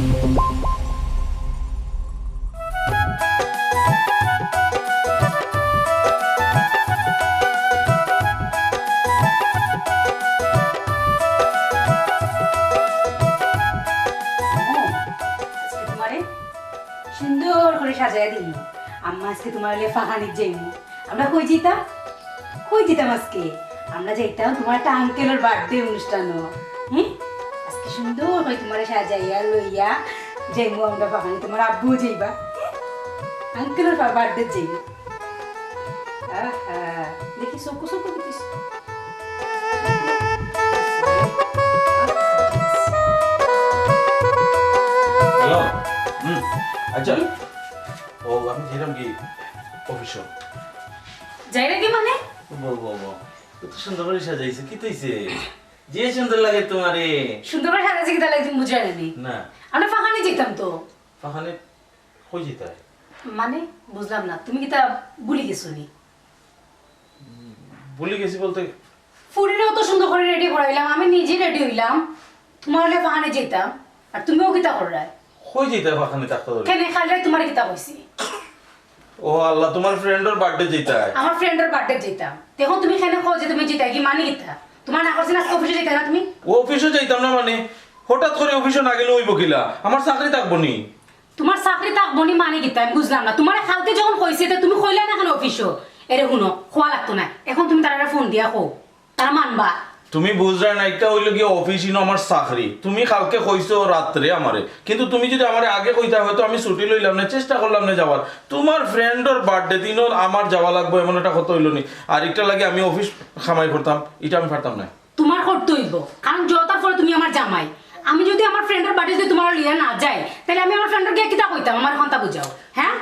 সুন্দর করে সাজায় দিই আম্মা আজকে তোমার ফাঁকানির যাইমু আমরা কই যেতাম আজকে আমরা যাইতাম তোমার একটা আঙ্কেলের বার্থডে অনুষ্ঠান হ্যাঁ আজকে সুন্দর করে তোমার সাজাইয়া লইয়া যাইমু আমরা ফাঁকানি তোমার আব্বুও যাইবা আঙ্কেলের বার্থডে যাইবো দেখি চকু দিস আচ্ছা ও আমি যেতাম কি অফিসে যাই নাকি মানে কত সুন্দর করে সাজাইছে কি তৈছে যে সুন্দর লাগে তোমারে সুন্দর করে সাজাইছে কি তাহলে একদিন বুঝে আনি না আমরা ফাঁকানি যেতাম তো ফাঁকানে কই যেতে মানে বুঝলাম না তুমি কি তা ভুলে গেছো নি ভুলে গেছি বলতে ফুরিনেও তো সুন্দর করে রেডি করাইলাম আমি নিজে রেডি হইলাম তোমার হলে ফাঁকানে যেতাম আর তুমিও কিতা কররাই কই যেতে ফাঁকানে থাকতে ধরে কেন খাইলে তোমার কিতা কইছি ও আল্লাহ তোমার ফ্রেন্ডের বার্থডে যেতে আমার ফ্রেন্ডের বার্থডে যেতাম দেখো তুমি কেন কও যে তুমি যেতা কি মানে কিতা তোমার না করছিস আজকে অফিসে যেতে না তুমি অফিসে যাইতাম না মানে হঠাৎ করে অফিসে না গেলে হইব কিলা আমার চাকরি থাকবো নি তোমার চাকরি থাকবো নি মানে কিতা আমি বুঝলাম না তোমার কালকে যখন কইছে তো তুমি কইলা না কেন অফিসও এরে শুনো খোয়া লাগতো না এখন তুমি তারা ফোন দিয়া কও তারা মানবা তুমি বুঝরা না একটা হইলো কি অফিস ইনো আমার চাকরি তুমি কালকে কইছো রাত্রে আমারে কিন্তু তুমি যদি আমারে আগে কইতা হয়তো আমি ছুটি লইলাম না চেষ্টা করলাম না যাওয়ার তোমার ফ্রেন্ডর বার্থডে দিনও আমার যাওয়া লাগবে এমন একটা কথা হইলো নি আর একটা লাগে আমি অফিস খামাই করতাম এটা আমি পারতাম না তোমার করতে হইব কারণ যতার পরে তুমি আমার জামাই আমি যদি আমার ফ্রেন্ডের বার্থডে যদি তোমার লিয়া না যাই তাহলে আমি আমার ফ্রেন্ডকে গিয়ে কিতা কইতাম আমার কথা বুঝাও হ্যাঁ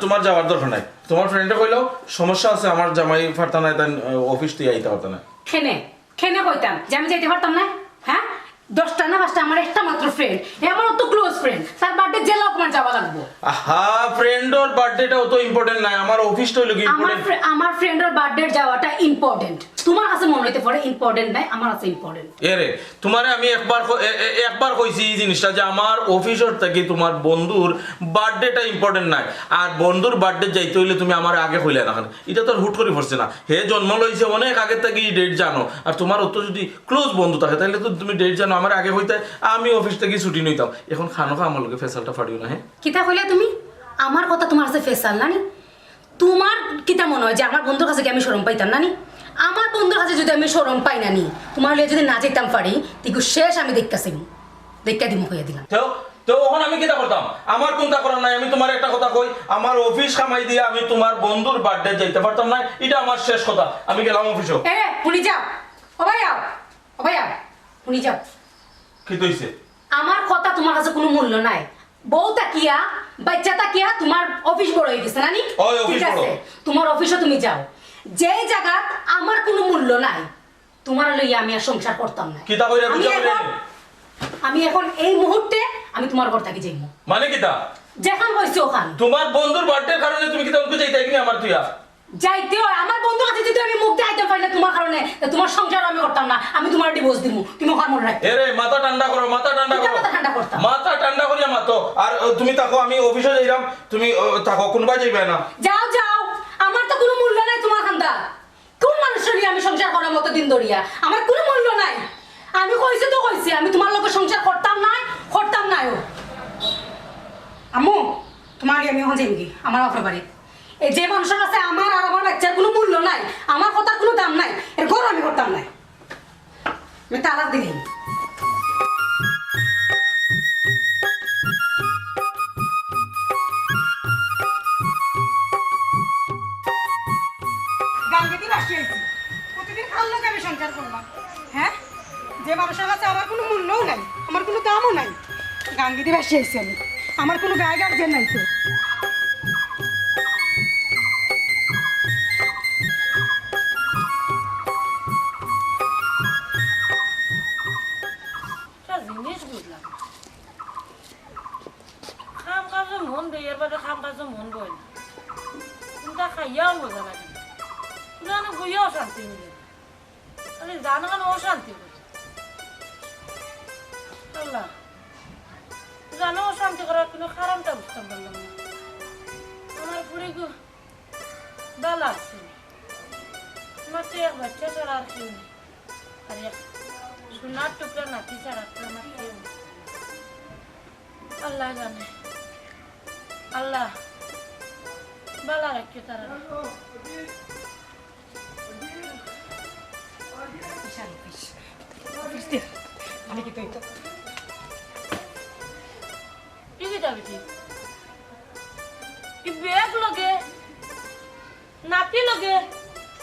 তোমার যাওয়ার দরকার নাই তোমার ফ্রেন্ডে কইলো সমস্যা আছে আমার জামাই পারতা না তাই অফিস থেকে আইতে পারতা না খেনে কইতাম যে আমি যাইতে পারতাম না হ্যাঁ 10টা না 5টা আমার একটা মাত্র ফ্রেন্ড আমার অত ক্লোজ ফ্রেন্ড তার বার্থডে জেলা তোমার যাওয়া লাগবো আহা ফ্রেন্ডর বার্থডেটা অত ইম্পর্টেন্ট নাই আমার অফিসটা হলো কি ইম্পর্টেন্ট আমার ফ্রেন্ডের বার্থডে যাওয়াটা ইম্পর্টেন্ট তোমার কাছে মনে হইতে পারে ইম্পর্টেন্ট নাই আমার কাছে ইম্পর্টেন্ট এরে তোমারে আমি একবার কইছি এই জিনিসটা যে আমার অফিসর থেকে তোমার বন্ধুর বার্থডেটা ইম্পর্টেন্ট নাই আর বন্ধুর বার্থডে যাইতে হইলে তুমি আমার আগে কইলে না কেন এটা তো হুট করে পড়ছে না হে জন্ম লইছে অনেক আগে থেকে ডেট জানো আর তোমার অত যদি ক্লোজ বন্ধু থাকে তাহলে তো তুমি ডেট জানো আমার আগে হইতে আমি অফিস থেকে ছুটি নিতাম এখন খানো আমার লোকে ফেসালটা ফাড়িও না হ্যাঁ কিতা কইলা তুমি আমার কথা তোমার কাছে ফেসাল নানি তোমার কিতা মনে হয় যে আমার বন্ধুর কাছে কি আমি শরম পাইতাম নানি আমার বন্ধুর কাছে যদি আমি শরম পাই নানি তোমার লিয়ে যদি না যেতাম পারি তিকু শেষ আমি দেখা দিমু হইয়া দিলাম তো ওখানে আমি কিটা করতাম আমার কোনটা করার নাই আমি তোমার একটা কথা কই আমার অফিস কামাই দিয়ে আমি তোমার বন্ধুর বার্থডে যাইতে পারতাম না এটা আমার শেষ কথা আমি গেলাম অফিসে শুনি যাও ও ভাইয়া শুনি যাও কি কইছে আমার কথা তোমার কাছে কোনো মূল্য নাই বউ তাকিয়া বাচ্চা তাকিয়া তোমার অফিস বড় হয়ে গেছে নানি ঠিক আছে তোমার অফিসে তুমি যাও যে জায়গা আমার কোনো মূল্য নাই তোমার লইয়া আমি আর সংসার করতাম না কিতা কইরা বুঝাও আমি এখন এই মুহূর্তে আমি তোমার ঘর থেকে যাইমু মানে কিতা যেখান হইছে ওখান তোমার বন্ধুর বার্থডের কারণে তুমি কিতা উনকে যাইতে কিনা আমার তুইয়া যাইতে হয় আমার বন্ধুর কাছে যদি আমি মুখ দেখাইতে পারি না তোমার কারণে তোমার সংসার আমি করতাম না আমি তোমার ডিভোর্স দিমু তুমি ওখান মনে রাখো এরে মাথা ঠান্ডা করো মাথা ঠান্ডা করিয়া মাতো আর তুমি থাকো আমি অফিসে যাইরাম তুমি থাকো কোনবা যাইবে না যাও আমার তো কোনো মূল্য নাই তোমার খান্দা কোন মানুষের নিয়ে আমি সংসার করার মতো দিন দরিয়া আমার কোনো মূল্য নাই আমি কইছি আমি তোমার লোকের সংসার করতাম না আম্মু তোমার আমি এখন যাইব কি আমার বাপের বাড়ি এই যে মানুষের কাছে আমার আর আমার বাচ্চার কোনো মূল্য নাই আমার কথার কোনো দাম নাই এর ঘর আমি করতাম না আমি তালাক দিলাম প্রতিদিন খাল লোক আমি সংসার করলাম হ্যাঁ যে মানুষের কাছে আমার কোনো মূল্যও নাই আমার কোনো দামও নাই গাঙ্গিতে বাসি আইছি আমি আমার কোনো গায়ে গার্জেন নাই তো জিনিস বুঝলাম খাম কাজে মন দেয় এর বাদে খাম কাজে মন বই না চিন্তা খাইয়াও বোঝা লাগে জানো বইয়াও শান্তি মিলে আমি জানো কেন অশান্তি আল্লাহ জান থাকতাম পারলাম না আমার পুরে গো বালা আছে আমার তো এক বাচ্চা ছাড়া আর কেউ নেই আর এক সোনার টুকরা নাতি ছাড়া তো আমার কেউ নেই আল্লাহ জানে আল্লাহ বালা রাখিও তারা আমি কি তো কি যাবে কি ব্যাগ লগে নাতি লগে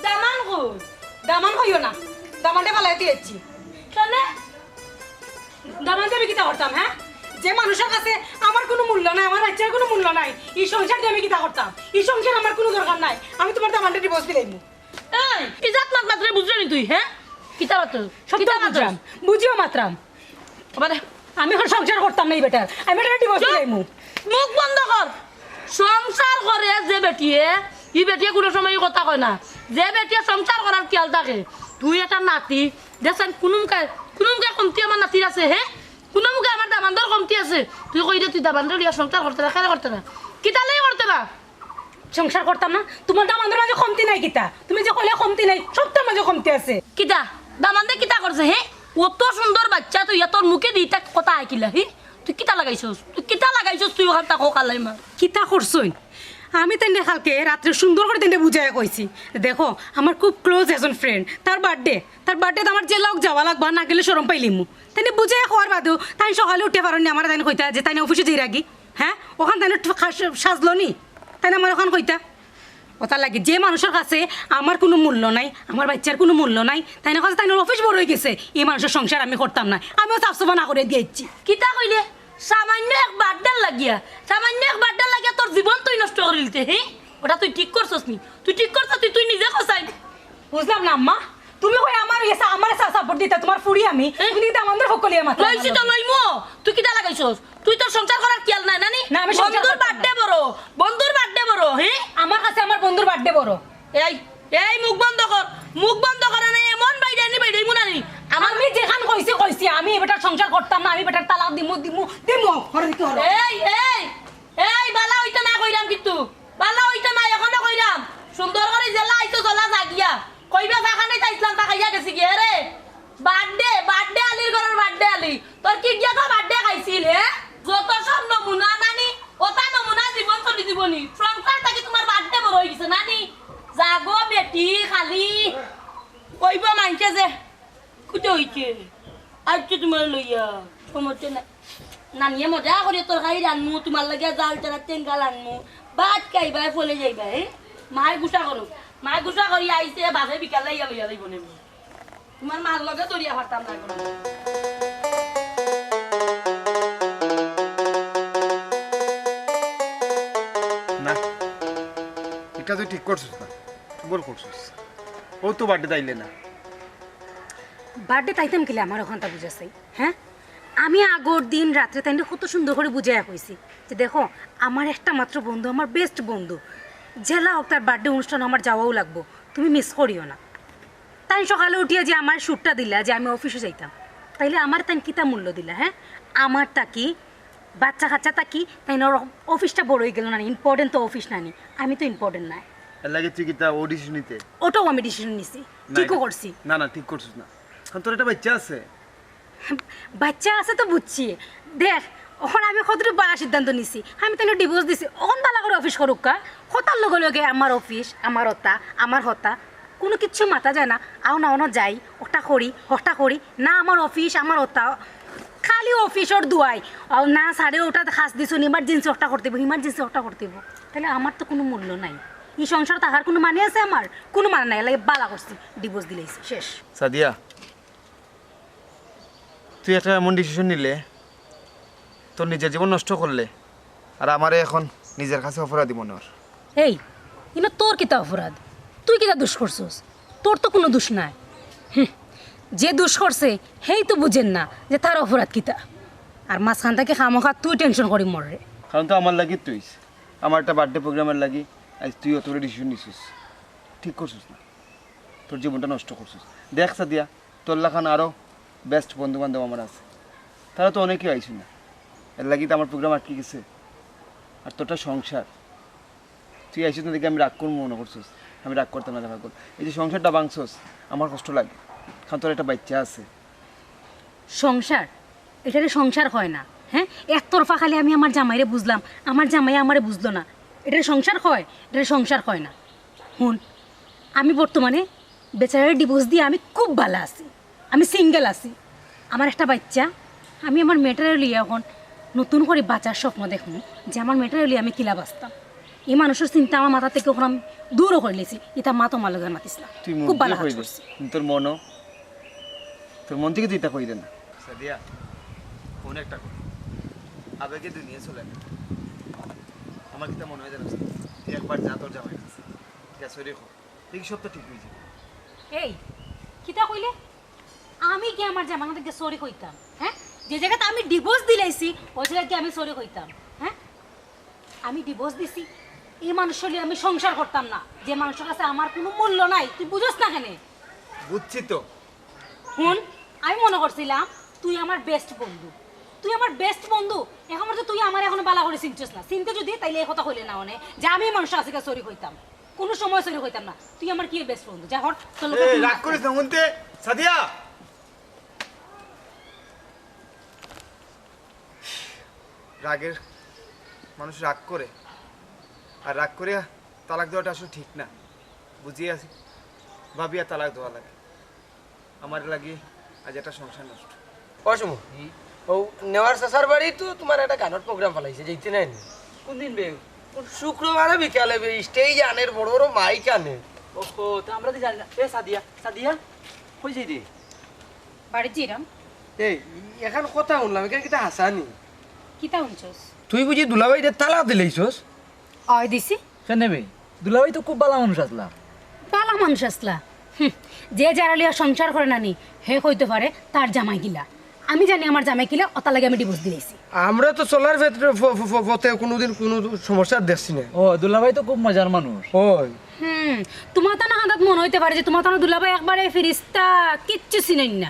দামান কই দামান হইও না দামানটা পালাই দিয়েছি কেন দামান দিয়ে আমি কিতা করতাম হ্যাঁ যে মানুষের কাছে আমার কোনো মূল্য নাই আমার বাচ্চার কোনো মূল্য নাই এই সংসার দিয়ে আমি কিতা করতাম এই সংসার আমার কোনো দরকার নাই আমি তোমার দামানটা ডিভোর্স দিলাম এই ইজাত মাত মাত্রে বুঝলি নি তুই হ্যাঁ কিতা বাত কিতা বুঝাম বুঝিও মাত্রাম আবার আমি এখন সংসার করতাম না এই বেটার আমি বেটার ডিভোর্স দিলাম মুখ বন্ধ কর সংসার করে যে বেটিয়ে ই বেটিয়ে কোনো সময় কথা কয় না যে বেটিয়ে সংসার করার খেয়াল থাকে তুই একটা নাতি দেখছেন কোনোমুখে কমতি আমার নাতির আছে হ্যাঁ কোনোমুখে আমার দাবান্দর কমতি আছে তুই কই দে তুই দাবান্দর লিয়া সংসার করতে না কেন করতে না কিতা লাই করতে না সংসার করতাম না তোমার দামানদের মাঝে কমতি নাই কিতা তুমি যে কইলে কমতি নাই সবটার মাঝে কমতি আছে কিতা দামান্দে কিতা করছে হ্যাঁ অত সুন্দর বাচ্চা তুই তোর মুখে দি তাক কথা আইকিলা হি তুই কিতা লাগাইছস তুই ওখান তাকো কালাই মার কিতা করছই আমি তেন কালকে রাত্রে সুন্দর করে তেন বুঝাইয়া কইছি দেখো আমার খুব ক্লোজ একজন ফ্রেন্ড তার বার্থডে আমার যে লোক যাওয়া লাগবা না গেলে সরম পাইলিমু তাই বুঝাইয়া খাওয়ার বাদেও তাই সকালে উঠে পারেননি আমার তাই কইতা যে তাই অফিসে যাই রাগি হ্যাঁ ওখান তাই সাজলো নি তাই আমার ওখান কইতা ওটা লাগে যে মানুষের কাছে আমার কোনো মূল্য নাই আমার বাচ্চার কোনো মূল্য নাই তাই না কাছে তাই অফিস বড় হয়ে গেছে এই মানুষের সংসার আমি করতাম না আমিও সাফসফা না করে দিয়েছি কিতা কইলে সামান্য এক বার্থডে লাগিয়া তোর জীবন তুই নষ্ট করে দিতে হ্যাঁ ওটা তুই ঠিক করছস নি তুই নিজে কসাই বুঝলাম না আম্মা তুমি কই আমার সাপোর্ট দিতে তোমার ফুড়ি আমি তুমি কিন্তু আমাদের সকলিয়া মাত্র লইছি তো লইমো তুই কিতা লাগাইছস তুই তোর সংসার করার খেয়াল নাই নানি না আমি বন্ধুর বার্থডে বড় হ্যাঁ আমার কাছে আমার বন্ধুর বার্থডে বড় এই মুখ বন্ধ কর না এমন বাইরে মুনানি আমি যেখান কইছি আমি এবারটা সংসার করতাম না আমি বেটার তালাক দিমু হরে কি হলো এই বালা হইতা না কইরাম কিন্তু বালা হইতা না এখনো কইরাম সুন্দর করে জেলা আইতো জলা জাগিয়া কইবা জাখানে তাইছলাম তা খাইয়া গেছি কি রে বার্থডে আলির ঘরের বার্থডে আলি তোর কি গিয়া তো বার্থডে খাইছিল হে যত সব নমুনা নানি ওটা নমুনা জীবন চলি জীবনি সংসার থাকি তোমার বার্থডে বড় হই গেছে নানি জাগো বেটি খালি কইবা মানছে যে কুতে হইছে আজকে তোমার লইয়া সমস্যা নাই নানিয়ে মজা করে তোর খাই রানমু তোমার লাগে জাল চারা টেঙ্গাল আনমু বাদ খাইবা ফলে যাইবা হে মায় গুসা করি আইছে বাজে বিকাল লাইয়া লইয়া যাইব নেব তোমার মার লগে দরিয়া পারতাম না কোনো না এটা তুই ঠিক করছিস না বল করছিস ও তো বার্থডে তাইলে না বার্থডে তাইতাম কিলে আমার ওখানটা বুঝাছে হ্যাঁ আমি আগর দিন রাত্রে তাই কত সুন্দর করে বুঝাইয়া কইছি যে দেখো আমার একটা মাত্র বন্ধু আমার বেস্ট বন্ধু জেলা হোক তার বার্থডে অনুষ্ঠান আমার যাওয়াও লাগবো তুমি মিস করিও না তাই সকালে উঠিয়া যে আমার শ্যুটটা দিলা যে আমি অফিসে যাইতাম তাইলে আমার তাই কিতা মূল্য দিলা হ্যাঁ আমার তাকি বাচ্চা কাচ্চা তাকি তাই না অফিসটা বড় হয়ে গেল না ইম্পর্টেন্ট তো অফিস না নি আমি তো ইম্পর্টেন্ট নাই লাগে তুই কি তা অডিশন নিতে ওটাও আমি ডিসিশন নিছি ঠিকও করছি না ঠিক করছিস না কারণ তোর একটা বাচ্চা আছে বাচ্চা আছে তো বুঝছি দেখ ওখানে আমি কতটুকু বালা সিদ্ধান্ত নিছি আমি তাহলে ডিভোর্স দিছি ওখান বালা করে অফিস করুক কা হতার লগে লগে আমার অফিস আমার হতা আমার হতা কোনো কিচ্ছু মাথা যায় না আও যাই ওটা করি না আমার অফিস আমার হতা খালি অফিসর দুয়াই আর না সাড়ে ওটা খাস দিছো ইমার্জেন্সি ওটা করতে তাহলে আমার তো কোনো মূল্য নাই এই সংসার থাকার কোনো মানে আছে আমার কোনো মানে নাই লাগে বালা করছি ডিভোর্স দিলেইছি শেষ সাদিয়া তুই একটা এমন ডিসিশন নিলে তোর নিজের জীবন নষ্ট করলে আর আমারে এখন নিজের কাছে অপরাধী মনে হয় এই ইনো তোর কিতা অপরাধ তুই কিতা দোষ করছস তোর তো কোনো দোষ নাই যে দোষ করছে হেই তো বুঝেন না যে তার অপরাধ কিতা আর মাঝখান থেকে খামোখা তুই টেনশন করি মরে কারণ তো আমার লাগি তুই আমার একটা বার্থডে প্রোগ্রামের লাগি আজ তুইও তোর ডিসিশন নিছিস ঠিক করছিস না তোর জীবনটা নষ্ট করছিস দেখ সাদিয়া তোর লাখান আরও বেস্ট বন্ধু বান্ধব আমার আছে তারা তো অনেকেই আইসি না এর লাগি তো আমার প্রোগ্রাম আটকে গেছে আর তোরটা সংসার। তুই আইসিস না দেখে আমি রাগ করবো মনে করছিস, আমি রাগ করতাম না দেখা কর। এই যে সংসারটা ভাঙছস আমার কষ্ট লাগে, কারণ তোর একটা বাচ্চা আছে। সংসার এটারে সংসার হয় না, হ্যাঁ? একতরফা খালি আমি আমার জামাইরে বুঝলাম, আমার জামাই আমারে বুঝলো না, এটারে সংসার হয়? এটারে সংসার হয় না। হুন, আমি বর্তমানে বেচারার ডিভোর্স দিয়ে আমি খুব ভালো আছি, আমি সিঙ্গেল আছি, আমার একটা বাচ্চা। আমি আমার মেয়েটারে লিয়ে এখন নতুন করে বাঁচার স্বপ্ন দেখুন যে আমার মেয়েটারে লিয়ে আমি কিলা বাঁচতাম। এই মানুষের চিন্তা আমার মাথা থেকে ওখানে আমি দূরও করে লিয়েছি। এটা মা তোমার লগে মাতিস না, তুই খুব ভালো কই দে, তোর মন থেকে তুই তা কই দে না। সাদিয়া কোন একটা কথা আবেগে দুনিয়া চলে না। আমার কিতা মনে হয় জানিস, তুই একবার যা তোর জামাই কাছে, ঠিক আছে রেখো, দেখি সব তো ঠিক হয়ে যাবে। এই কিতা কইলে? আমি কি আমার জামাই থেকে সরি কইতাম? হ্যাঁ, যে জায়গাতে আমি ডিভোর্স দিলাইছি ওই জায়গায় কি আমি সরি কইতাম? হ্যাঁ, আমি ডিভোর্স দিছি, এই মানুষের লিয়ে আমি সংসার করতাম না, যে মানুষের কাছে আমার কোনো মূল্য নাই। তুই বুঝছ না কেন? বুঝছি তো। হুন, আমি মনে করছিলাম তুই আমার বেস্ট বন্ধু, তুই আমার বেস্ট বন্ধু। এখন তো তুই আমার এখনো বালা করে চিনছিস না। চিনতে যদি তাইলে এই কথা হইলে না অনে যে আমি এই মানুষের কাছে সরি কইতাম, কোনো সময় সরি কইতাম না। তুই আমার কি বেস্ট বন্ধু? যা হর তোর লগে এই রাগ করিস না মনতে। সাদিয়া রাগের মানুষ রাগ করে, আর রাগ করে তালাক দেওয়াটা আসলে ঠিক না, বুঝিয়ে আছি। ভাবিয়া তালাক দেওয়া লাগে, আমার লাগে আজ একটা সংসার নষ্ট। অসম ও নেওয়ার শেষার বাড়ি তো তোমার একটা গানের প্রোগ্রাম ফেলাইছে, যেতে নাই কোন দিন বে? শুক্রবারে বিকালে স্টেজ আনের বড় বড় মাইক আনে। ওহো, তো আমরা তো জানি না। এ সাদিয়া, সাদিয়া কই যাই রে? বাড়ি জিরাম। এই এখন কথা শুনলাম, এখানে কিটা হাসানি? কিতা শুনছস? তুই বুঝি দুলাভাইদের তালাক দিলাইছস? অয় দিছি। কেন বে? দুলাভাই তো খুব ভালো মানুষ আসলা। পালা মানুষ আসলা। যে যারা লিয়া সংসার করে নানি হে হইতে পারে তার জামাই গিলা। আমি জানি আমার জামাই গিলা, অতা লাগে আমি ডিভোর্স দিয়েছি। আমরা তো চলার ক্ষেত্রে পথে কোনোদিন কোনো সমস্যা দেখছি না। ও দুলাভাই তো খুব মজার মানুষ। ওই তোমার তো না হাত মনে হইতে পারে যে তোমার তো দুলাভাই একবারে ফিরিস্তা, কিচ্ছু চিনেন না।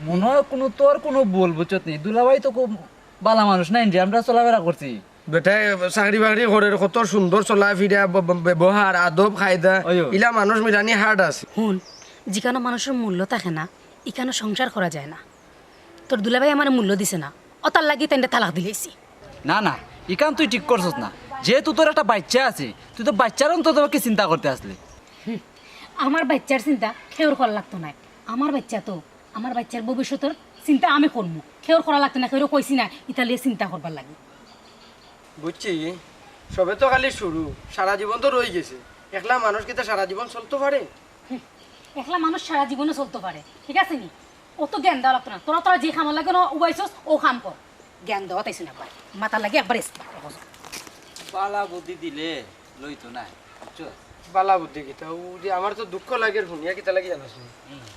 মনে হয় কোনো তোর কোনো বল বুঝছত নেই। দুলাভাই তো খুব ভালো মানুষ নাই যে আমরা চলাফেরা করছি। বেটাই চাকরি বাকরি করে কত সুন্দর চলা ফিরা ব্যবহার আদব খায়দা ইলা মানুষ মিলানি হার্ড আছে। হুন, যেখানে মানুষের মূল্য থাকে না এখানে সংসার করা যায় না। তোর দুলাভাই আমার মূল্য দিছে না, অতার লাগি তাই তালাক দিলেছি। না না, ইকান তুই ঠিক করছস না। যেহেতু তোর একটা বাচ্চা আছে, তুই তো বাচ্চার অন্তত কি চিন্তা করতে আসলি? আমার বাচ্চার চিন্তা খেউর করা লাগতো না। আমার বাচ্চা তো আমার বাচ্চার ভবিষ্যতের চিন্তা আমি করবো, খেউর করা লাগতো না। খেউর কইছি না ইতালিয়ে চিন্তা করবার লাগে। বুঝছি, সবে তো খালি শুরু, সারা জীবন তো রয়ে গেছে। একলা মানুষ কি তা সারা জীবন চলতে পারে? একলা মানুষ সারা জীবনে চলতে পারে, ঠিক আছে নি? অত জ্ঞান দেওয়া লাগতো না। তোরা তোরা যে খামার লাগে উবাইছস ও খাম কর, জ্ঞান দেওয়া তাইছি না। একবার মাথা লাগে একবার পালা বুদ্ধি দিলে লইতো না, বুঝছো? বালা বুদ্ধি কিতা ও যে আমার তো দুঃখ লাগে শুনিয়া কিতা লাগে জানাস নি?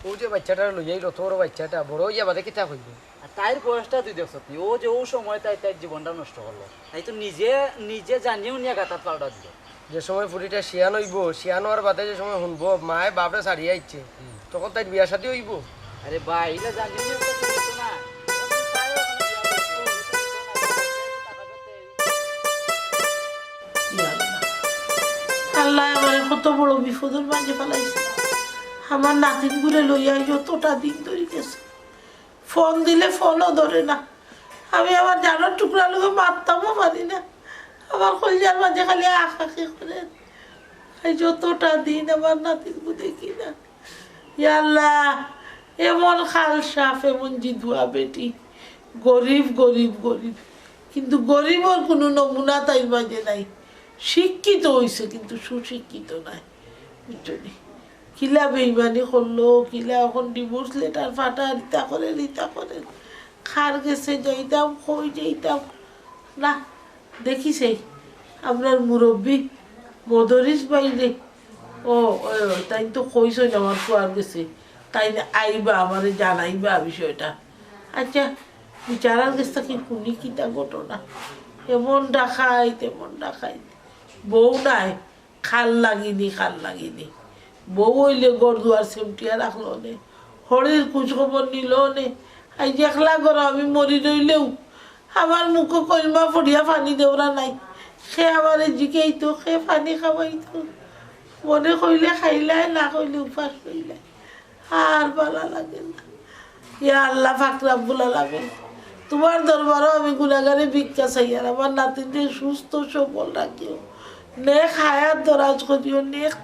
ও যে বাচ্চাটা লইয়াই রত বড় বাচ্চাটা বড় হইয়া বাদে কিতা কইব? আর তাইর বয়সটা তুই দেখছ নি? ও যে ও সময় তাই তাই জীবনটা নষ্ট করলো। তাই তো নিজে নিজে জানিও নিয়ে গাতাত পাউডার দিল। যে সময় ফুরিটা শিয়ান হইব, শিয়ান হওয়ার বাদে যে সময় শুনবো মায়ে বাপরে ছাড়িয়ে আইছে, তখন তাই বিয়া শাদী হইব। আরে ভাই এলা জানিও নিয়ে তো না। আল্লাহ আমার কত বড় বিপদের মাঝে ফেলাইছে। আমার নাতিন গুলো লইয়া যতটা দিন ধরে গেছে, ফোন দিলে ফোনও ধরে না। আমি আমার জানার টুকরা লোকে মারতামও পারি না। আমার কলজার মাঝে খালি আঁকাকি করে। যতটা দিন আমার নাতিন গু দেখি না। আল্লাহ, এমন খাল সাফ, এমন জিদুয়া বেটি, গরিব গরিব গরিব, কিন্তু গরিবর কোনো নমুনা তাই মাঝে নাই। শিক্ষিত হয়েছে কিন্তু সুশিক্ষিত নাই, বুঝলি? কিলা বেইমানি করলো, কিলা এখন ডিভোর্স লেটার ফাটা রিতা করেন। খার গেছে যাইতাম, কই যাইতাম না। দেখিছে আপনার মুরব্বী মদরিস বাইরে, ও তাই তো কইসই আমার কুয়ার গেছে, তাই আইবা আমারে জানাইবা বিষয়টা। আচ্ছা, বিচারার গেছে কি শুনি কিতা ঘটনা, এমন ডাকাই তেমন ডাকাই। বউ নাই, খাল লাগিনি। বউ হইলে গড় দুয়ার সেমটিয়া রাখলো নে, হরির খোঁজ খবর নিল নে। আই একলা গর আমি মরি রইলেও আমার মুখে কলমা ফড়িয়া পানি দেওয়া নাই। সে আমার জিকেই তো সে পানি খাওয়াইতো মনে কইলে খাইলাই না কইলে উপাস কইলাই আর ভালো লাগে না ইয়া আল্লাহ পাক রব্বুল আলামিন তোমার দরবারও আমি গুনাহগারে ভিক্ষা চাই আর আমার নাতিনকে সুস্থ সবল রাখিও নেক হায়াত দরাজ করিও নেক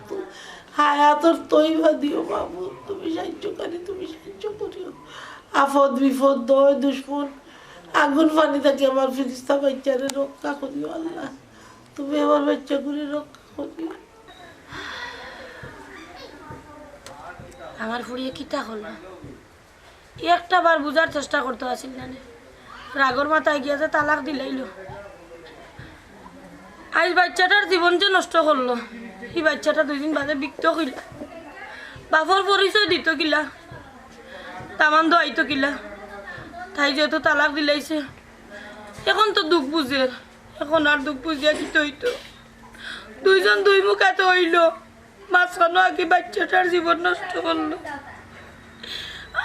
হায়াতর তৈবা দিও বাবু তুমি সাহায্য করিও আফদ বিপদ দয় দুশ্মন আগুন পানি থেকে আমার ফিরিস্তা বাচ্চারে রক্ষা করিও আল্লাহ তুমি আমার বাচ্চা করে রক্ষা করিও আমার ফুড়িয়ে কিতা করলো একটা বার বুঝার চেষ্টা করতে আসিল না রাগর মাথায় গিয়ে যে তালাক দিলাইলো আজ বাচ্চাটার জীবন যে নষ্ট করলো এই বাচ্চাটা 2 দিন বাদে বিক্ত কিলা বাপর পরিচয় দিত কিলা তামান দোয়াইতো কিলা তাই যেহেতু তালাক দিলাইছে এখন তো দুঃখ বুঝে এখন আর দুঃখ বুঝিয়া কিতে হইতো 2 জন 2 মুখাতে হইল মাঝখানো আগে বাচ্চাটার জীবন নষ্ট করলো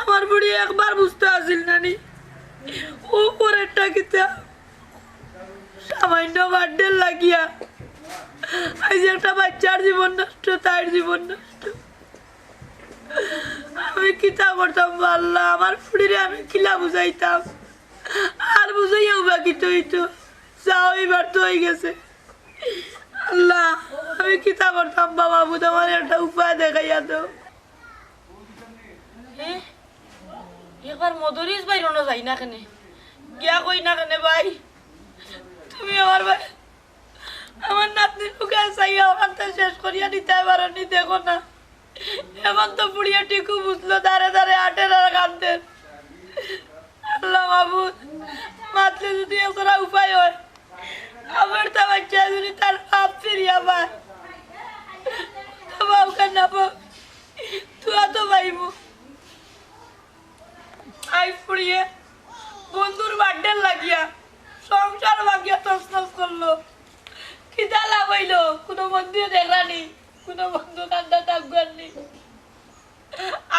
আমার বুড়ি একবার বুঝতে আসিল নানি ও পরেরটা কিতা সামান্য বার্থডে লাগিয়া আজ একটা বাচ্চার জীবন নষ্ট তার জীবন নষ্ট আমি কিতা করতাম আল্লাহ আমার ফুড়িরে আমি কিলা বুঝাইতাম আর বুঝাইয়াও বাকি তো হইতো যাও এবার তো হয়ে গেছে আল্লাহ আমি কিতা করতাম বাবা বুধ আমার একটা উপায় দেখাইয়া দাও একবার মদরিস ভাই রোনা যাই না কেনে গিয়া কই না কেনে ভাই তুমি আমার ভাই আমার নাতনির মুখে চাইয়া আমারটা শেষ করিয়া নিতে পারনি দেখো না এখন তো পুড়িয়া টিকু বুঝলো দাঁড়ে দাঁড়ে আটের আর কান্দের আল্লাহ মাহবুদ মাতলে যদি একটা উপায় হয় আমার তো বাচ্চা যদি তার বাপ ফিরিয়া পায় তো বাবুকে না পাও তুই তো পাইব আই ফুড়িয়ে বন্ধুর বার্থডে লাগিয়া সংসার ভাগিয়া তসনস করলো খিদা লাভ হইলো কোনো বন্ধু দেখলানি কোনো বন্ধু কান্দা থাকবানি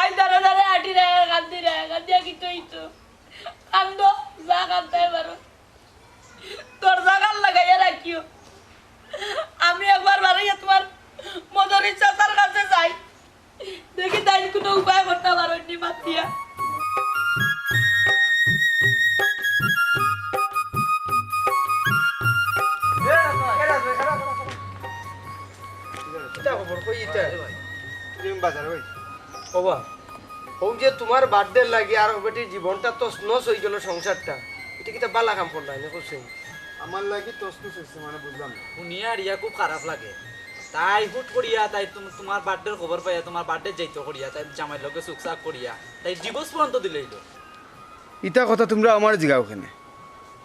আই দাঁড়া দাঁড়া আটি রে কান্দিয়া কি তৈতো কান্দ যা কান্দাই পারো দরজা গাল লাগাইয়া রাখিও আমি একবার বাড়াইয়া তোমার মদরিস চাচার কাছে যাই দেখি তাই কোনো উপায় করতে পারোনি মাতিয়া তোমার বার্থডে লাগে আর বেটির জীবনটা তো নষ্ট হয়ে গেল সংসারটা এটা কিতা বালা কাম করলাই না করছেন আমার লাগি তসনস হইছে মানে বুঝলাম না শুনিয়া আর ইয়া খুব খারাপ লাগে তাই হুট করিয়া তাই তোমার বার্থডের খবর পাইয়া তোমার বার্থডে যাইতো করিয়া তাই জামাইর লগে চুকচাক করিয়া তাই ডিভোর্স পর্যন্ত দিলেইলো ইটা কথা তোমরা আমার জিগাও ওখানে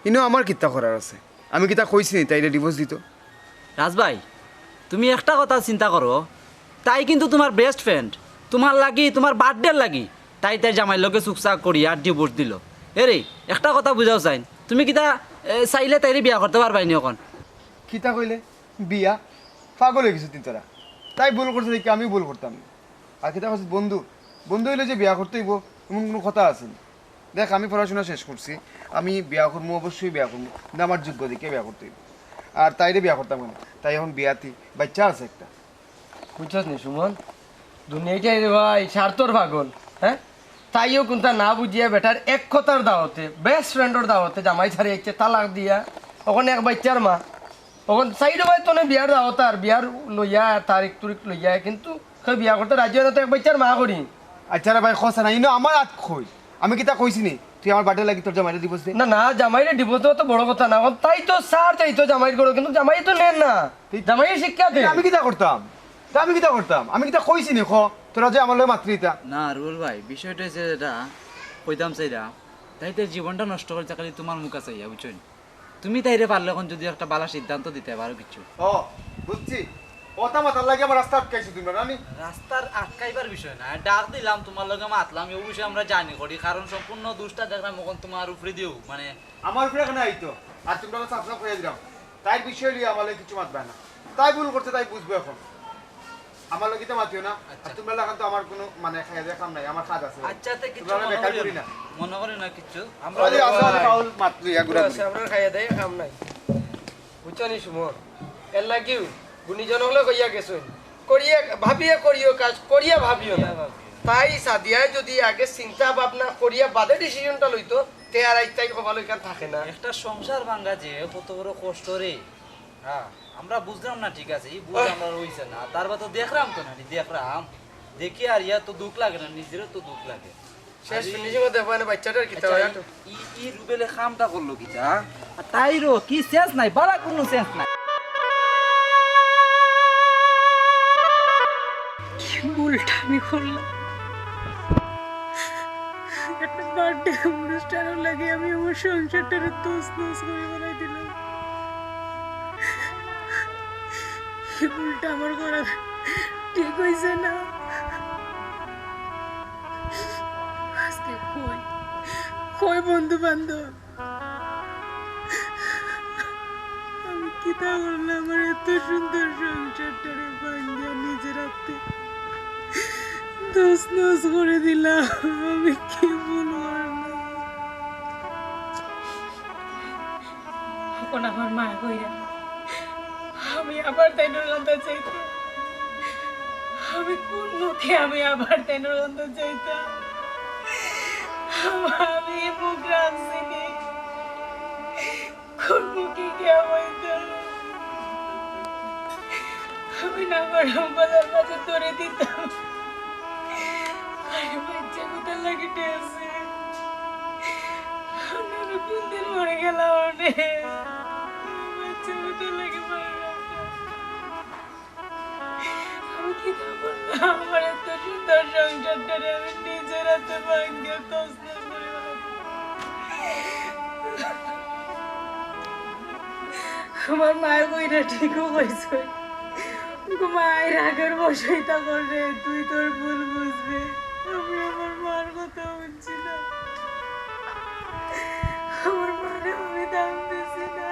ইনো আমার কিতা করার আছে আমি কিতা কইছি নি তাইলে ডিভোর্স দিত রাজভাই তুমি একটা কথা চিন্তা করো তাই কিন্তু তোমার বেস্ট ফ্রেন্ড তোমার লাগি তোমার বার্থডে লাগি তাই তাই জামাইর লগে চুকচাক করিয়া ডিভোর্স দিল এরে একটা কথা বুঝাও চাইন তুমি কিতা চাইলে তাইরে বিয়া করতে পারবাই নি এখন কিতা কইলে বিয়া পাগল হয়ে গেছো তোরা তাই ভুল করছে দেখি আমি ভুল করতাম না আর কিতা কইছিস বন্ধু বন্ধু হইলে যে বিয়া করতে হইব এমন কোনো কথা আছে না দেখ আমি পড়াশোনা শেষ করছি আমি বিয়া করবো অবশ্যই বিয়া করবো কিন্তু আমার যোগ্য দিকে বিয়া করতে হইব আর তাইরে বিয়া করতাম না তাই এখন বিয়াতি বাচ্চা আছে একটা বুঝছস নি সুমন দুনিয়াটাই রে ভাই স্বার্থর পাগল হ্যাঁ তাইও কোনটা না বুঝিয়া বেটার এক কথার দাওয়াতে বেস্ট ফ্রেন্ডর দাওয়াতে জামাই ছাড়ি একটা তালাক দিয়া ওখানে এক বাচ্চার মা ওখানে সাইড ভাই তো বিয়ার দাওয়াত আর বিয়ার লইয়া তারিখ তুরিখ লইয়া কিন্তু সেই বিয়া করতে রাজি হয় না তো এক বাচ্চার মা করি আচ্ছা রে ভাই খসা না ইনো আমার হাত খই আমি কিতা কইছি নি তুই আমার বার্থডে লাগি তোর জামাইরে দিবস দে না না জামাইরে দিব তো বড় কথা না তাই তো সার চাইতো জামাইর করো কিন্তু জামাই তো নেন না জামাইয়ের শিক্ষা দে আমি কিতা করতাম আমি কিতা কইছি নি খ তোরা যে আমার লগে মাতৃতা না রুল ভাই বিষয়টা হচ্ছে এটা কইতাম চাইরা তাই তাই জীবনটা নষ্ট করতে খালি তোমার মুখা চাইয়া বুঝছেন তুমি তাইরে পারলে এখন যদি একটা ভালো সিদ্ধান্ত দিতে পারো কিছু ও বুঝছি কথা মাতার লাগে আমার রাস্তা আটকাইছি তুমি না আমি রাস্তার আটকাইবার বিষয় না ডাক দিলাম তোমার লগে মাতলাম এই বিষয়ে আমরা জানি করি কারণ সম্পূর্ণ দুষ্টা দেখলাম এখন তোমার উপরে দিও মানে আমার উপরে কেন আইতো আর তোমরা কাছে আপনার কইয়া দিলাম তাই বিষয় লিয়ে আমার কিছু মাতবে না তাই ভুল করতে তাই বুঝবো এখন আমার লগে তো মাতিও না আর তোমরা লাগান তো আমার কোনো মানে খাইয়া দেয়া কাম নাই আমার কাজ আছে আচ্ছা তে কিছু তোমরা বেকার করি না মনে করি না কিছু আমরা যে আসলে কাউল মাতলি আগুরা আমরা খাইয়া দেয় কাম নাই বুঝছো নি সুমন এর লাগিও গুণীজন হলে কইয়া গেছো করিয়া ভাবিয়া করিও কাজ করিয়া ভাবিও না তাই সাদিয়ায় যদি আগে চিন্তা ভাবনা করিয়া বাদে ডিসিশনটা লইতো তে আর আইতাই কপাল ওইখান থাকে না একটা সংসার ভাঙা যে কত বড় কষ্ট রে। হ্যাঁ আমরা বুঝলাম না ঠিক আছে এই বুঝ আমরা রইছে না তারপর তো দেখলাম তো না দেখলাম দেখি আর ইয়া তো দুঃখ লাগে না নিজেরও তো দুঃখ লাগে। শেষ ফিনিশিং ও দেখো না বাচ্চাটার কিতা হয় তো ই রুবেলে কামটা করলো কিটা আর তাইরও কি সেন্স নাই বাড়া কোনো সেন্স নাই। কি ভুলটা আমি করলাম একটা বার্থডে অনুষ্ঠানও লাগে আমি আমার সংসারটারে তোস নোস করে বানাই দিলাম এই ভুলটা আমার করা ঠিক হয়েছে না আজকে কই কই বন্ধু বান্ধব আমি কি তা করলাম আমার এত সুন্দর সংসারটারে ভাঙিয়া নিজের হাতে দোষ নোস করে দিলাম আমি কি বলবো এখন আমার মা কইরা আমি আবার তেনুর গন্ধ চাইতাম আমি কোন মুখে আমি আবার তেনুর গন্ধ চাইতাম আমি মুখ রাখছিনি কোন মুখে গিয়া হইতাম আমি না গরম বাজার মাঝে ধরে দিতাম আরে বাচ্চা কোথায় লাগিতে আছে আমি কোন দিন মরে গেলাম অনেক বাচ্চা কোথায় লাগে মারা আমি কি করবো আমার এত সুন্দর সংসারটারে আমি নিজের হাতে ভাঙিয়ে তসনস করে আমার মায়ের বইটা ঠিকও কইছে মায়ের আগের বসাইতা করে তুই তোর ভুল বুঝবে আমি আমার মার কথা বুঝছি না আমার মারে আমি দাম দিছি না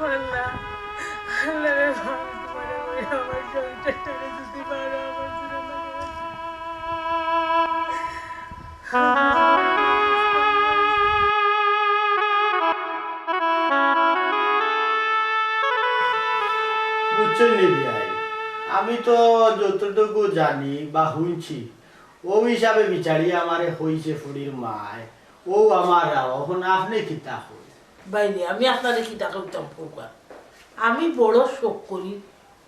আল্লাহ আল্লাহ রে তোমার আমার সংসারটারে যদি পারো আমার জন্য আমি তো যতটুকু জানি বা শুনছি ও হিসাবে বিচারি আমারে হইছে ফুড়ির মায় ও আমার এখন আপনি কিতা হই বাইরে আমি আপনাদের কি টাকা উত্তম করবা আমি বড় শোক করি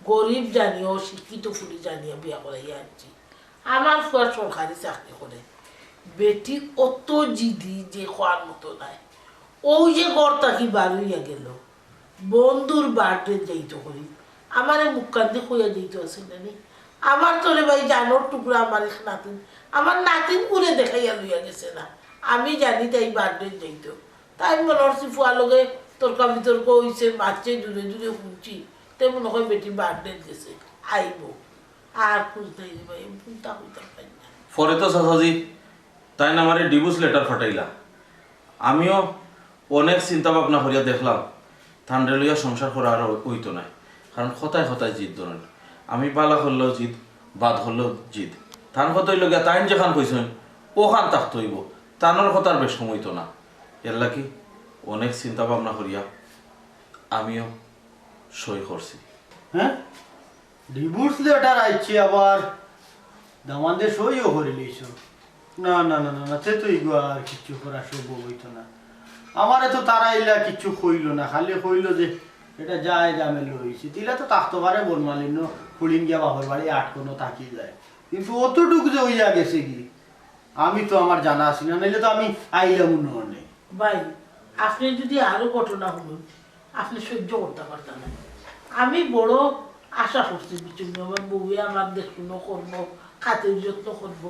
গরিব জানিও শিক্ষিত ফুলি জানিয়ে বিয়া করাইয়া আনছি আমার ফুয়ার সরকারি চাকরি করে বেটি অত জিদি যে খোয়ার মতো নাই ওই যে গড় তাকি বার হইয়া গেল বন্ধুর বার্থডে যাইতো করি আমার মুখ কান্দি খুঁয়া যেতে আছে নানি আমার তোরে ভাই জানোর টুকরা আমার নাতিন আমার নাতিন পুরে দেখাইয়া লইয়া গেছে না আমি জানি তাই বার্থডে যাইতো তাই মনে হচ্ছে ফুয়া লগে তর্কা বিতর্ক হয়েছে বাচ্চে দূরে দূরে শুনছি তাই মনে হয় বেটি বার্থডে গেছে আইব আর খুঁজতে ভাই ফুলতা হইতে পারি না পরে তো চাচাজি তাই না আমার ডিভোর্স লেটার ফাটাইলা আমিও অনেক চিন্তা ভাবনা করিয়া দেখলাম ঠান্ডা লইয়া সংসার করা আর হইতো না কারণ খতায় খতায় জিদ ধরেন আমি পালা করলেও জিদ বাদ হলেও জিদ ধান কতই লগিয়া তাইন যেখান কইছেন ওখান তাক তৈব তানোর কথার বেশ সময়তো না এর লাগি অনেক চিন্তা ভাবনা করিয়া আমিও সই করছি হ্যাঁ ডিভোর্স লেটার আইছে আবার দামানদের সইও করে লইছ না না না না সে তো ইগো আর কিছু করা সম্ভব হইতো না আমারে তো তারা ইলা কিছু কইল না খালি কইল যে এটা যায় জামেল হয়েছে দিলে তো তাকতো পারে বনমালিন্য ফুলিন গিয়া বাবার বাড়ি আটকনো থাকি যায় কিন্তু অতটুকু যে হইয়া গেছে কি আমি তো আমার জানা আছি না নাইলে তো আমি আইলাম উন্নয়নে ভাই আপনি যদি আরো ঘটনা হলো আপনি সহ্য করতে পারতেন না আমি বড় আশা করছি বিচুমি আমার বউয়ে আমার দেখুনো করবো খাতের যত্ন করবো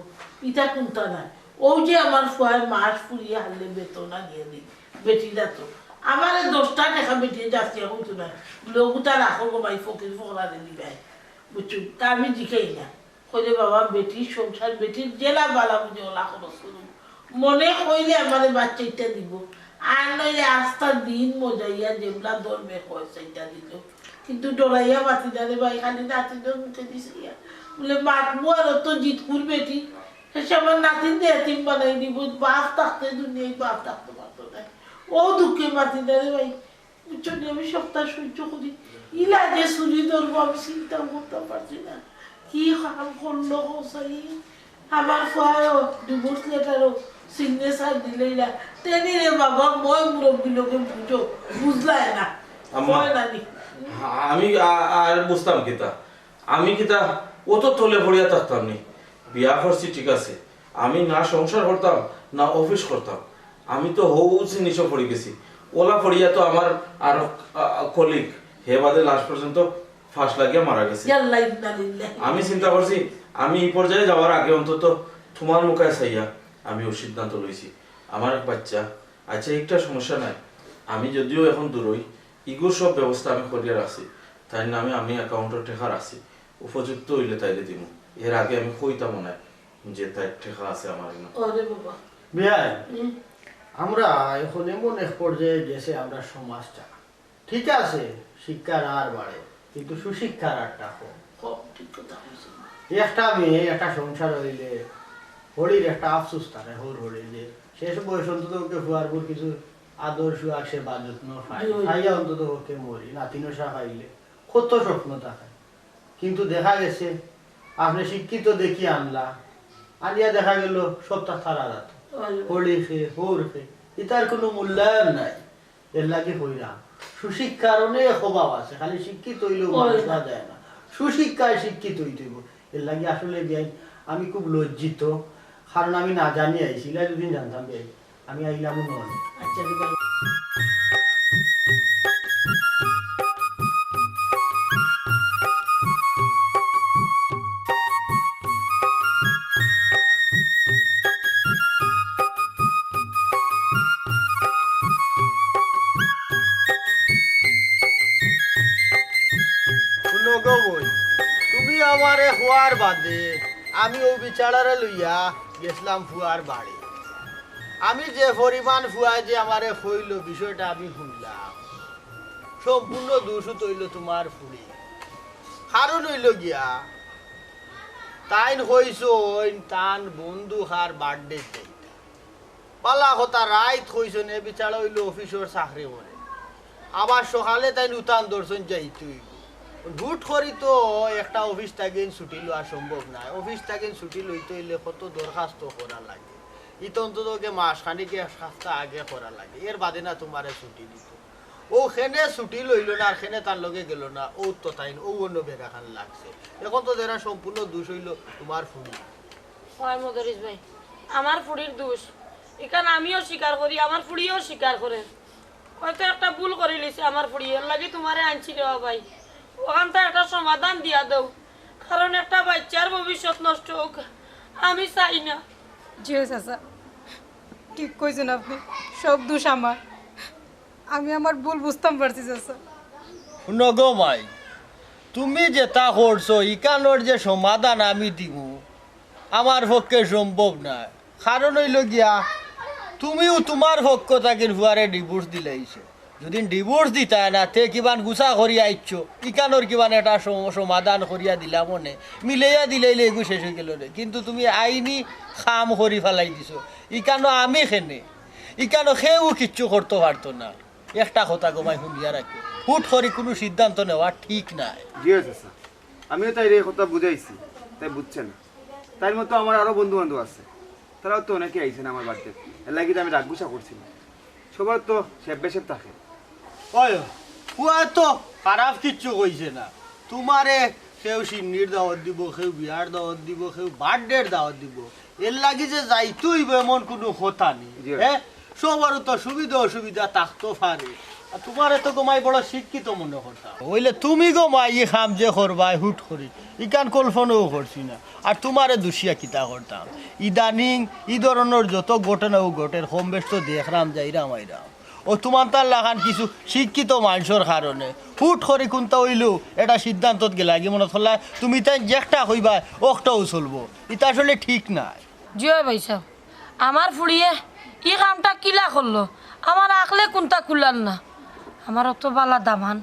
ইটা কোনটা নাই ও যে আমার ফুয়ার মাস ফুরিয়ে হারলে বেতন আনিয়ে দিই বেটিটা তো আমার 10টা টাকা বেটিয়ে যাচ্ছি হইতো না লোকটা রাখো গো ভাই ফকির ফকরা দিলি ভাই বুঝছো তা আমি জিখাই না কইলে বাবা বেটির সংসার বেটির জেলা বালা বুঝে ওলা খরচ করুন মনে কইলে আমার বাচ্চাটা দিব আর নইলে আস্তা দিন মজাইয়া যেগুলা ধরবে পয়সাটা দিল কিন্তু ডরাইয়া বাতি দাঁড়ে ভাই খালি নাতিদের মুখে দিছে বলে মাতমু আর তো জিত করবে বেটি সে আমার নাতিন দিয়ে এতিম বানাই নিব, বাপ থাকতে দুনিয়ায় বাপ থাকতে পারতো না। ও দুঃখে মাতি দেয় ভাই, বুঝছো নি? আমি সপ্তাহ সহ্য করি, ইলা যে চুরি ধরবো আমি চিন্তা করতে পারছি না। কি কাম করলো হোসাই, আমার ফায়ও ডিভোর্স লেটারও সিগনেচার দিলেই না। তেনি রে বাবা, মই মুরব্বী লোকে বুঝো, বুঝলাই না হয় না নি। আমি আর বুঝতাম কিতা, আমি কিতা অত তলে পড়িয়া থাকতাম নি। বিয়া করছি ঠিক আছে, আমি না সংসার করতাম না অফিস করতাম, আমি তো হৌ জিনিসও পড়ে গেছি। ওলা পড়িয়া তো আমার আর কলিগ হে বাদে লাস্ট পর্যন্ত ফাঁস লাগিয়া মারা গেছে। আমি চিন্তা করছি আমি এই পর্যায়ে যাওয়ার আগে অন্তত তোমার মুখে চাইয়া আমি ও সিদ্ধান্ত লইছি। আমার এক বাচ্চা, আচ্ছা একটা সমস্যা নাই, আমি যদিও এখন দূরই, ইগুর সব ব্যবস্থা আমি করিয়া রাখছি, তাই নামে আমি অ্যাকাউন্টের টেকা রাখছি, উপযুক্ত হইলে তাইলে দিব। এর আগে আমি কইতাম মনে যে তাই টেকা আছে আমার। মিয়া, আমরা এখন এমন এক পর্যায়ে গেছে আমরা সমাজটা, ঠিক আছে শিক্ষার আর বাড়ে কিন্তু সুশিক্ষার আরটা কম। একটা মেয়ে একটা সংসার হইলে হরির একটা আফসোস থাকে, হরিলে শেষ বয়স অন্তত ওকে ফুয়ার পর কিছু আদর সুয়ার সে বা যত্ন খাইয়া অন্তত ওকে মরি, নাতিনো সা খাইলে কত স্বপ্ন থাকে। কিন্তু দেখা গেছে আপনি শিক্ষিত দেখি আনলা, আনিয়া দেখা গেল সপ্তাহ তারা রাত হলি খেয়ে হোর খেয়ে, এটার কোনো মূল্যায়ন নাই। এর লাগে হইলাম সুশিক্ষার অনেক অভাব আছে, খালি শিক্ষিত হইলেও মানুষরা যায় না, সুশিক্ষায় শিক্ষিত হইতে হইব। এর লাগে আসলে বিয়াই আমি খুব লজ্জিত, কারণ আমি না জানি আইছি, ইলা দুদিন জানতাম বিয়াই আমি আইলাম নয়। আচ্ছা তুমি আমারে হওয়ার বাদে আমি ও বিচারারে লইয়া গেছিলাম ফুয়ার বাড়ি। আমি যে পরিমাণ ফুয়া যে আমারে হইল বিষয়টা আমি শুনলাম, সম্পূর্ণ দোষ হইল তোমার ফুড়ি। কারণ হইল গিয়া তাইন হইছ তান বন্ধু হার বার্থডে যাইতা পালা কথা রাইত হইছ নে বিচারা হইল অফিসর চাকরি করে, আবার সকালে তাইন উতান দর্শন যাইতুই। হুট করি তো একটা অফিস থেকে ছুটি লওয়া সম্ভব নয়, অফিস থেকে ছুটি লইতে হইলে কত দরখাস্ত করা লাগে, ইতো অন্তত মাসখানিকে এক সপ্তাহ আগে করা লাগে, এর বাদে না তোমারে ছুটি দিত। ও খেনে ছুটি লইল না আর খেনে তার লগে গেল না, ও তো তাই ও অন্য বেগাখান লাগছে। এখন তো যারা সম্পূর্ণ দোষ হইল তোমার ফুড়ি। হয় মদরিস ভাই, আমার ফুড়ির দোষ, এখানে আমিও স্বীকার করি, আমার ফুড়িও স্বীকার করে। হয়তো একটা ভুল করে লিছে আমার ফুড়ি, এর লাগে তোমারে আনছি দেওয়া ভাই, ওখান থেকে একটা সমাধান দিয়া দাও, কারণ একটা বাচ্চার ভবিষ্যৎ নষ্ট হোক আমি চাই না। জি চাচা, ঠিক কইছেন আপনি, সব দোষ আমার, আমি আমার ভুল বুঝতাম পারছি চাচা। নগো মাই, তুমি যেটা করছো ইকানোর যে সমাধান আমি দিব আমার পক্ষে সম্ভব না। কারণ হইল গিয়া তুমিও তোমার পক্ষ থাকি হুয়ারে ডিভোর্স দিলাইছো, যদি ডিভোর্স দিতা না তে কিবান গুছা করিয়া আইছ, ইকানোর কিবান একটা সমাধান করিয়া দিলা মনে মিলাইয়া দিলাইলে এগু শেষ হয়ে গেল রে। কিন্তু তুমি আইনি খাম করি ফেলাই দিছো, ইকানো আমি খেনে, ইকানো সেও কিচ্ছু করতে পারতো না। একটা কথা গোমাই শুনিয়া রাখি, হুট করি কোনো সিদ্ধান্ত নেওয়া ঠিক নাই। জি আছে স্যার, আমিও তাই এই কথা বুঝাইছি, তাই বুঝছে না। তাই মতো আমার আরো বন্ধু বান্ধব আছে, তারাও তো অনেকে আইছেন আমার বাড়িতে, এর লাগে আমি রাগগুসা করছি না। সবার তো সেব বেশেব থাকে। ওই হুয়া তো খারাপ কিচ্ছু কইছে না, তোমারে কেউ সিন্নির দাওয়াত দিব, কেউ বিয়ার দাওয়াত দিব, কেউ বার্থডের দাওয়াত দিব, এর লাগি যে যাইতেই এমন কোনো কথা নেই। হ্যাঁ, সবারও তো সুবিধা অসুবিধা থাকতো পারে, আর তোমারে তো গোমাই বড় শিক্ষিত মনে করতাম। হইলে তুমি গোমাই ই খাম যে করবাই হুট করি ইকান কল্পনাও করছি না, আর তোমারে দুষিয়া কিতা করতাম। ইদানিং ই ধরনের যত ঘটনাও ঘটের কম বেশ তো দেখলাম যাইরাম আইরাম, ও তোমার তার লাগান কিছু শিক্ষিত মানুষের কারণে হুট করে কোনটা হইলেও এটা সিদ্ধান্তত গেলা কি মনে হল তুমি তাই যেটা হইবা ওটাও চলবো, এটা আসলে ঠিক নাই। জিও ভাই সাহেব, আমার ফুড়িয়ে ই কামটা কিলা করলো, আমার আকলে কোনটা খুলার না। আমার অত বালা দামান,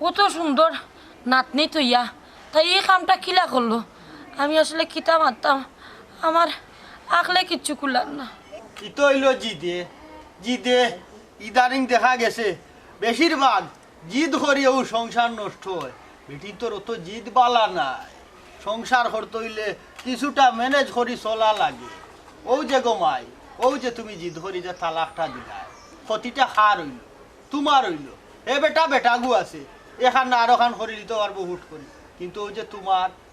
অত সুন্দর নাতনি তৈয়া, তাই এই কামটা কিলা করলো। আমি আসলে কিতা মারতাম, আমার আখলে কিচ্ছু কুলার না ইতো হইল জিদে জিদে ইদানিং দেখা গেছে বেশিরভাগ জিদ করিয়েও সংসার নষ্ট হয় বেটি তোর অত জিদ বালা নাই সংসার করতে হইলে কিছুটা ম্যানেজ করি চলা লাগে ও যে গোমাই ও যে তুমি জিদ করি যে তালাকটা দিলাই ক্ষতিটা খার হইল তোমার হইল এ বেটা বেটা গু আছে এখান আর ওখান করি দিতে পারবো হুট করি কিন্তু ওই যে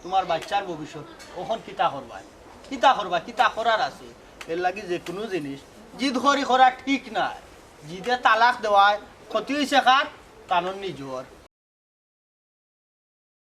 তোমার বাচ্চার ভবিষ্যৎ ওখান কিতা করবা কিতা করার আছে এর লাগি যে কোনো জিনিস জিদ করি করা ঠিক নাই জিদে তালাক দেওয়ায় ক্ষতি হয়েছে কার কানুন নিজর